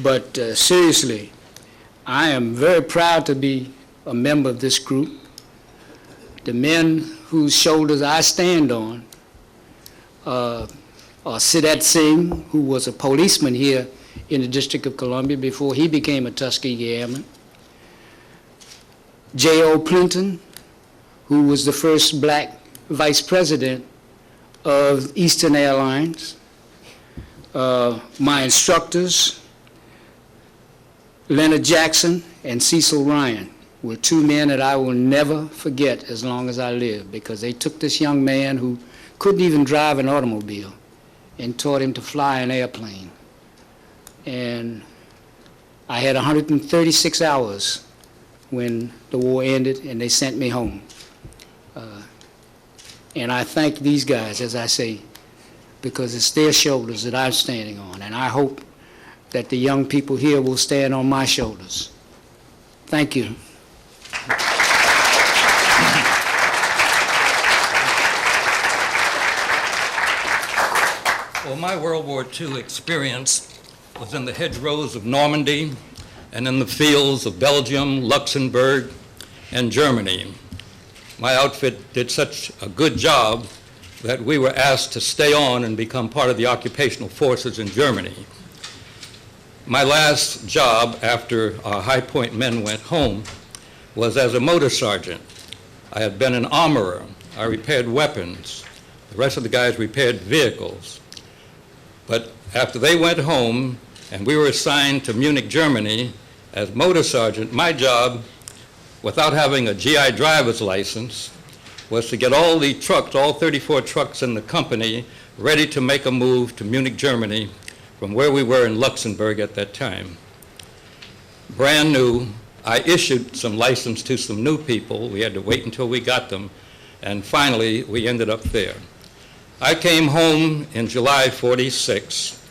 But seriously, I am very proud to be a member of this group. The men whose shoulders I stand on are Siddhat Singh, who was a policeman here in the District of Columbia before he became a Tuskegee Airman. J.O. Clinton, who was the first black vice president of Eastern Airlines. My instructors, Leonard Jackson and Cecil Ryan, were two men that I will never forget as long as I live, because they took this young man who couldn't even drive an automobile and taught him to fly an airplane. And I had 136 hours when the war ended and they sent me home. And I thank these guys, as I say, because it's their shoulders that I'm standing on, and I hope that the young people here will stand on my shoulders. Thank you. Well, my World War II experience was in the hedgerows of Normandy and in the fields of Belgium, Luxembourg, and Germany. My outfit did such a good job that we were asked to stay on and become part of the occupational forces in Germany. My last job after our High Point men went home was as a motor sergeant. I had been an armorer. I repaired weapons. The rest of the guys repaired vehicles. But after they went home and we were assigned to Munich, Germany as motor sergeant, my job, without having a GI driver's license, was to get all the trucks, all 34 trucks in the company, ready to make a move to Munich, Germany, from where we were in Luxembourg at that time. Brand new. I issued some license to some new people. We had to wait until we got them, and finally we ended up there. I came home in July '46,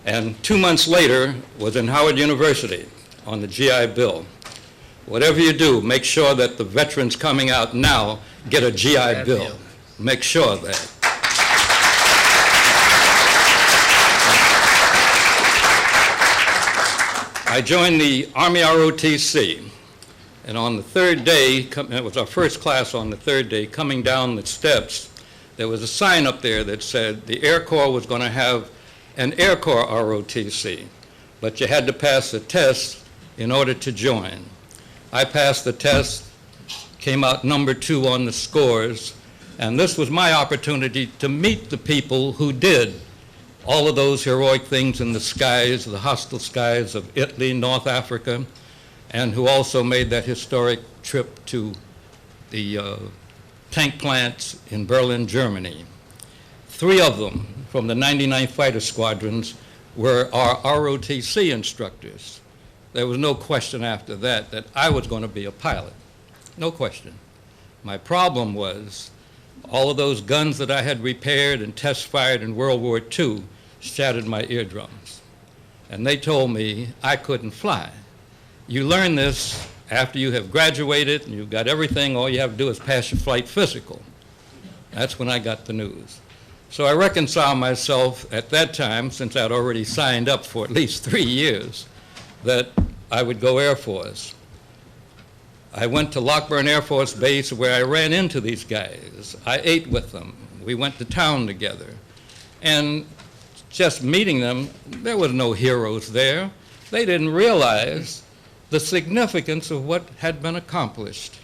and 2 months later was in Howard University on the GI Bill. Whatever you do, make sure that the veterans coming out now get a GI Bill. Make sure of that. I joined the Army ROTC, and on the third day, it was our first class on the third day, coming down the steps, there was a sign up there that said the Air Corps was going to have an Air Corps ROTC, but you had to pass a test in order to join. I passed the test, came out number 2 on the scores, and this was my opportunity to meet the people who did all of those heroic things in the skies, the hostile skies of Italy, North Africa, and who also made that historic trip to the tank plants in Berlin, Germany. 3 of them from the 99th Fighter Squadrons were our ROTC instructors. There was no question after that that I was going to be a pilot. No question. My problem was all of those guns that I had repaired and test fired in World War II shattered my eardrums. And they told me I couldn't fly. You learn this after you have graduated and you've got everything. All you have to do is pass your flight physical. That's when I got the news. So I reconciled myself at that time, since I'd already signed up for at least 3 years, that I would go Air Force. I went to Lockburn Air Force Base where I ran into these guys. I ate with them. We went to town together. And just meeting them, there was no heroes there. They didn't realize the significance of what had been accomplished.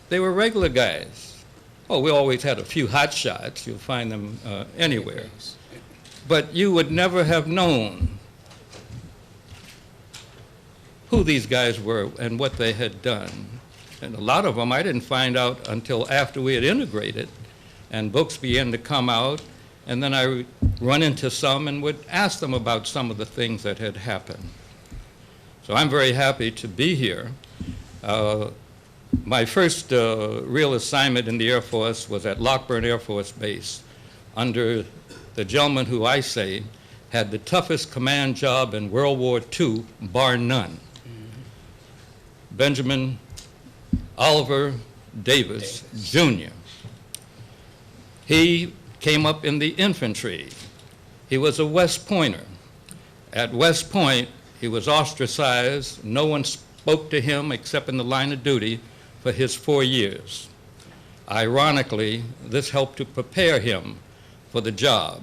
They were regular guys. Oh, we always had a few hot shots. You'll find them anywhere. But you would never have known who these guys were and what they had done. And a lot of them I didn't find out until after we had integrated and books began to come out, and then I would run into some and would ask them about some of the things that had happened. So I'm very happy to be here. My first real assignment in the Air Force was at Lockburn Air Force Base under the gentleman who I say had the toughest command job in World War II, bar none. Benjamin Oliver Davis, Jr. He came up in the infantry. He was a West Pointer. At West Point, He was ostracized. No one spoke to him except in the line of duty for his 4 years. Ironically, this helped to prepare him for the job,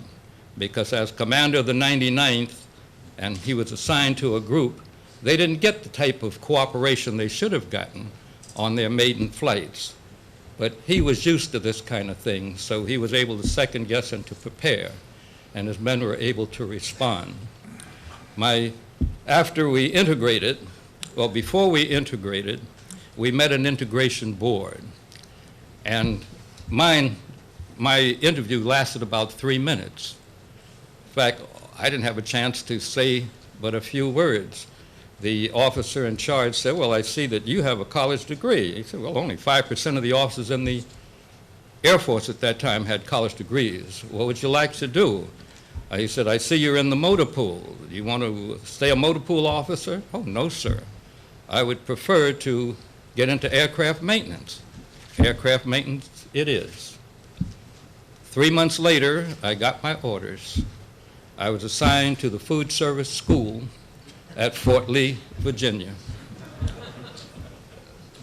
because as commander of the 99th, and he was assigned to a group, they didn't get the type of cooperation they should have gotten on their maiden flights. But he was used to this kind of thing, so he was able to second guess and to prepare, and his men were able to respond. After we integrated, well, before we integrated, we met an integration board, and my interview lasted about 3 minutes. In fact, I didn't have a chance to say but a few words. The officer in charge said, well, I see that you have a college degree. He said, well, only 5% of the officers in the Air Force at that time had college degrees. What would you like to do? He said, I see you're in the motor pool. Do you want to stay a motor pool officer? Oh, no, sir. I would prefer to get into aircraft maintenance. Aircraft maintenance it is. 3 months later, I got my orders. I was assigned to the food service school at Fort Lee, Virginia.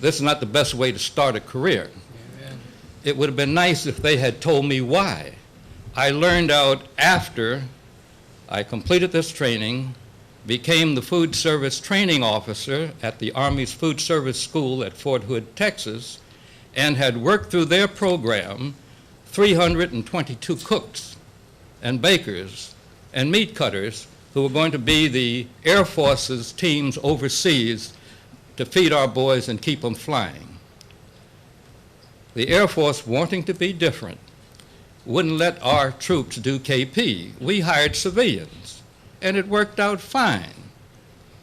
This is not the best way to start a career. Amen. It would have been nice if they had told me why. I learned out after I completed this training, became the food service training officer at the Army's Food Service School at Fort Hood, Texas, and had worked through their program 322 cooks and bakers and meat cutters who were going to be the Air Force's teams overseas to feed our boys and keep them flying. The Air Force, wanting to be different, wouldn't let our troops do KP. We hired civilians, and it worked out fine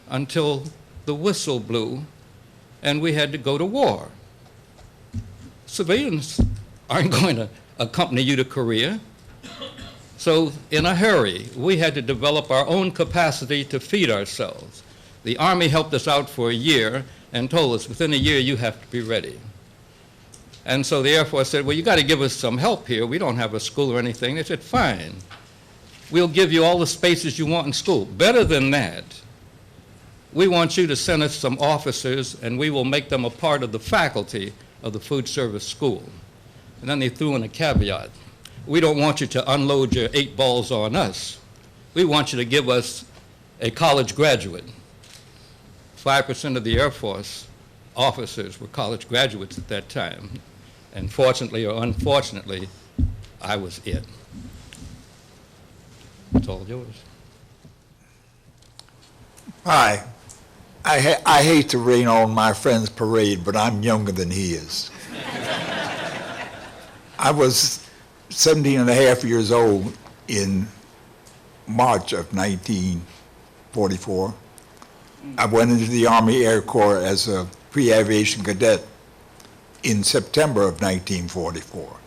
until the whistle blew and we had to go to war. Civilians aren't going to accompany you to Korea. So in a hurry, we had to develop our own capacity to feed ourselves. The Army helped us out for a year and told us within a year you have to be ready. And so the Air Force said, well, you got to give us some help here. We don't have a school or anything. They said, fine. We'll give you all the spaces you want in school. Better than that, we want you to send us some officers and we will make them a part of the faculty of the food service school. And then they threw in a caveat. We don't want you to unload your 8 balls on us. We want you to give us a college graduate. 5% of the Air Force officers were college graduates at that time. And fortunately or unfortunately, I was it. It's all yours. Hi. I hate to rain on my friend's parade, but I'm younger than he is. I was 17 and a half years old in March of 1944. I went into the Army Air Corps as a pre-aviation cadet in September of 1944.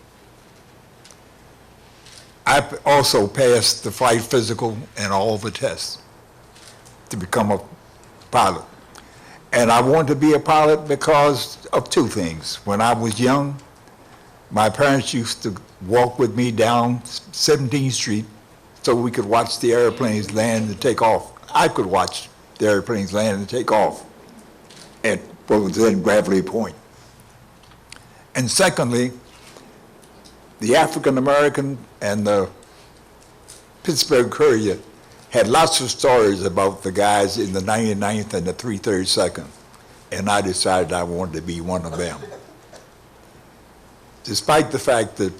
I also passed the flight physical and all the tests to become a pilot. And I wanted to be a pilot because of 2 things. When I was young, my parents used to walk with me down 17th Street so we could watch the airplanes land and take off. I could watch the airplanes land and take off at what was then Gravely Point. And secondly, the African American and the Pittsburgh Courier had lots of stories about the guys in the 99th and the 332nd, and I decided I wanted to be one of them. Despite the fact that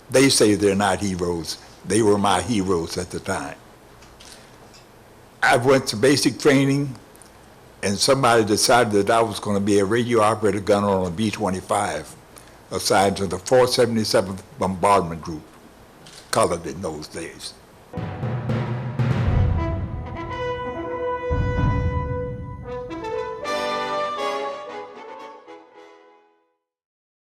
they say they're not heroes, they were my heroes at the time. I went to basic training, and somebody decided that I was going to be a radio operator gunner on a B-25, assigned to the 477th Bombardment Group, colored in those days.